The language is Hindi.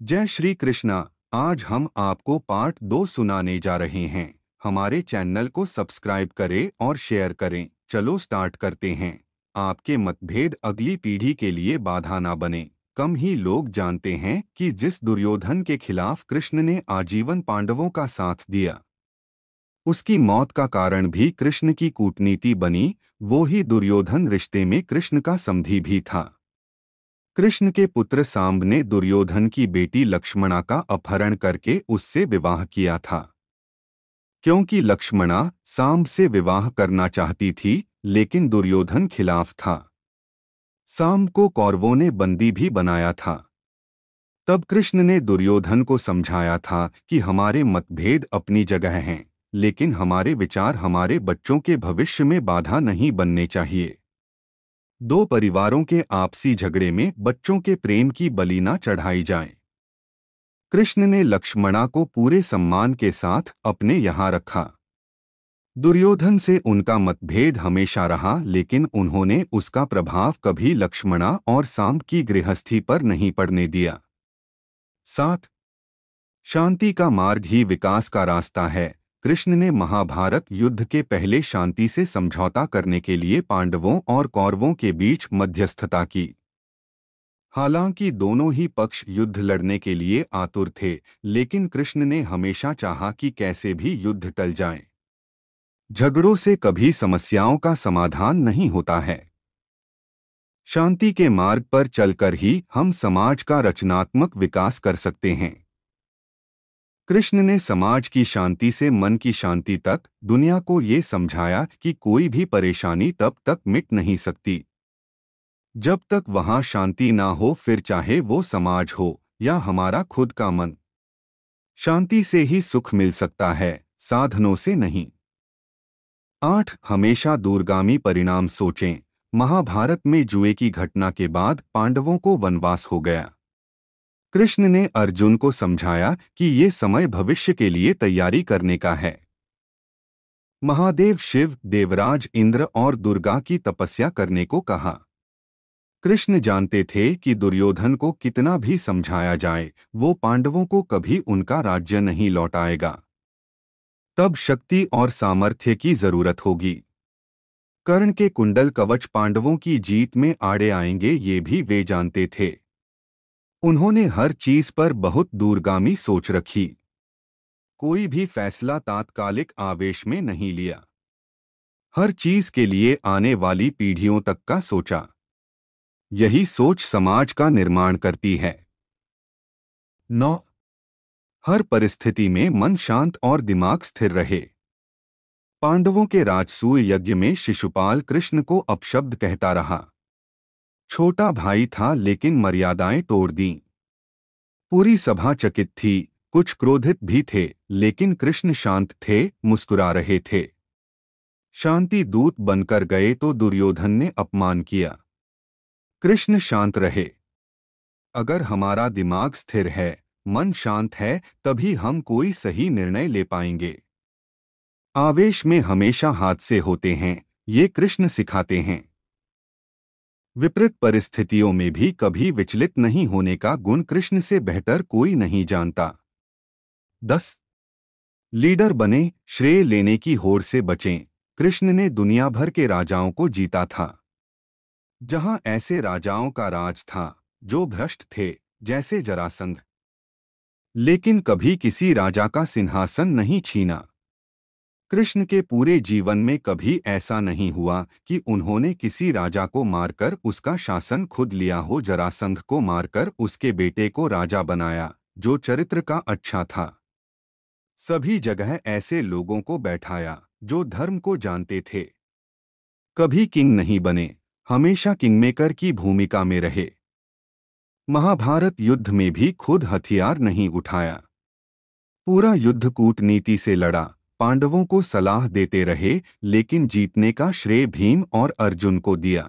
जय श्री कृष्णा। आज हम आपको पार्ट 2 सुनाने जा रहे हैं। हमारे चैनल को सब्सक्राइब करें और शेयर करें। चलो स्टार्ट करते हैं। आपके मतभेद अगली पीढ़ी के लिए बाधा ना बने। कम ही लोग जानते हैं कि जिस दुर्योधन के खिलाफ कृष्ण ने आजीवन पांडवों का साथ दिया, उसकी मौत का कारण भी कृष्ण की कूटनीति बनी। वो ही दुर्योधन रिश्ते में कृष्ण का समधी भी था। कृष्ण के पुत्र सांब ने दुर्योधन की बेटी लक्ष्मणा का अपहरण करके उससे विवाह किया था। क्योंकि लक्ष्मणा सांब से विवाह करना चाहती थी, लेकिन दुर्योधन खिलाफ था। सांब को कौरवों ने बंदी भी बनाया था। तब कृष्ण ने दुर्योधन को समझाया था कि हमारे मतभेद अपनी जगह हैं, लेकिन हमारे विचार हमारे बच्चों के भविष्य में बाधा नहीं बनने चाहिए। दो परिवारों के आपसी झगड़े में बच्चों के प्रेम की बलि न चढ़ाई जाए। कृष्ण ने लक्ष्मणा को पूरे सम्मान के साथ अपने यहाँ रखा। दुर्योधन से उनका मतभेद हमेशा रहा, लेकिन उन्होंने उसका प्रभाव कभी लक्ष्मणा और सांब की गृहस्थी पर नहीं पड़ने दिया। 7. शांति का मार्ग ही विकास का रास्ता है। कृष्ण ने महाभारत युद्ध के पहले शांति से समझौता करने के लिए पांडवों और कौरवों के बीच मध्यस्थता की। हालांकि दोनों ही पक्ष युद्ध लड़ने के लिए आतुर थे, लेकिन कृष्ण ने हमेशा चाहा कि कैसे भी युद्ध टल जाए। झगड़ों से कभी समस्याओं का समाधान नहीं होता है। शांति के मार्ग पर चलकर ही हम समाज का रचनात्मक विकास कर सकते हैं। कृष्ण ने समाज की शांति से मन की शांति तक दुनिया को ये समझाया कि कोई भी परेशानी तब तक मिट नहीं सकती जब तक वहां शांति ना हो, फिर चाहे वो समाज हो या हमारा खुद का मन। शांति से ही सुख मिल सकता है, साधनों से नहीं। 8. हमेशा दूरगामी परिणाम सोचें। महाभारत में जुए की घटना के बाद पांडवों को वनवास हो गया। कृष्ण ने अर्जुन को समझाया कि ये समय भविष्य के लिए तैयारी करने का है। महादेव शिव, देवराज इंद्र और दुर्गा की तपस्या करने को कहा। कृष्ण जानते थे कि दुर्योधन को कितना भी समझाया जाए, वो पांडवों को कभी उनका राज्य नहीं लौटाएगा। तब शक्ति और सामर्थ्य की जरूरत होगी। कर्ण के कुंडल कवच पांडवों की जीत में आड़े आएंगे, ये भी वे जानते थे। उन्होंने हर चीज पर बहुत दूरगामी सोच रखी। कोई भी फैसला तात्कालिक आवेश में नहीं लिया। हर चीज के लिए आने वाली पीढ़ियों तक का सोचा। यही सोच समाज का निर्माण करती है। 9. हर परिस्थिति में मन शांत और दिमाग स्थिर रहे। पांडवों के राजसूय यज्ञ में शिशुपाल कृष्ण को अपशब्द कहता रहा। छोटा भाई था, लेकिन मर्यादाएं तोड़ दीं। पूरी सभा चकित थी, कुछ क्रोधित भी थे, लेकिन कृष्ण शांत थे, मुस्कुरा रहे थे। शांति दूत बनकर गए तो दुर्योधन ने अपमान किया। कृष्ण शांत रहे। अगर हमारा दिमाग स्थिर है, मन शांत है, तभी हम कोई सही निर्णय ले पाएंगे। आवेश में हमेशा हादसे होते हैं, ये कृष्ण सिखाते हैं। विपरीत परिस्थितियों में भी कभी विचलित नहीं होने का गुण कृष्ण से बेहतर कोई नहीं जानता। 10. लीडर बने, श्रेय लेने की होड़ से बचें। कृष्ण ने दुनिया भर के राजाओं को जीता था। जहां ऐसे राजाओं का राज था जो भ्रष्ट थे, जैसे जरासंध, लेकिन कभी किसी राजा का सिंहासन नहीं छीना। कृष्ण के पूरे जीवन में कभी ऐसा नहीं हुआ कि उन्होंने किसी राजा को मारकर उसका शासन खुद लिया हो। जरासंध को मारकर उसके बेटे को राजा बनाया, जो चरित्र का अच्छा था। सभी जगह ऐसे लोगों को बैठाया जो धर्म को जानते थे। कभी किंग नहीं बने, हमेशा किंगमेकर की भूमिका में रहे। महाभारत युद्ध में भी खुद हथियार नहीं उठाया। पूरा युद्ध कूटनीति से लड़ा। पांडवों को सलाह देते रहे, लेकिन जीतने का श्रेय भीम और अर्जुन को दिया।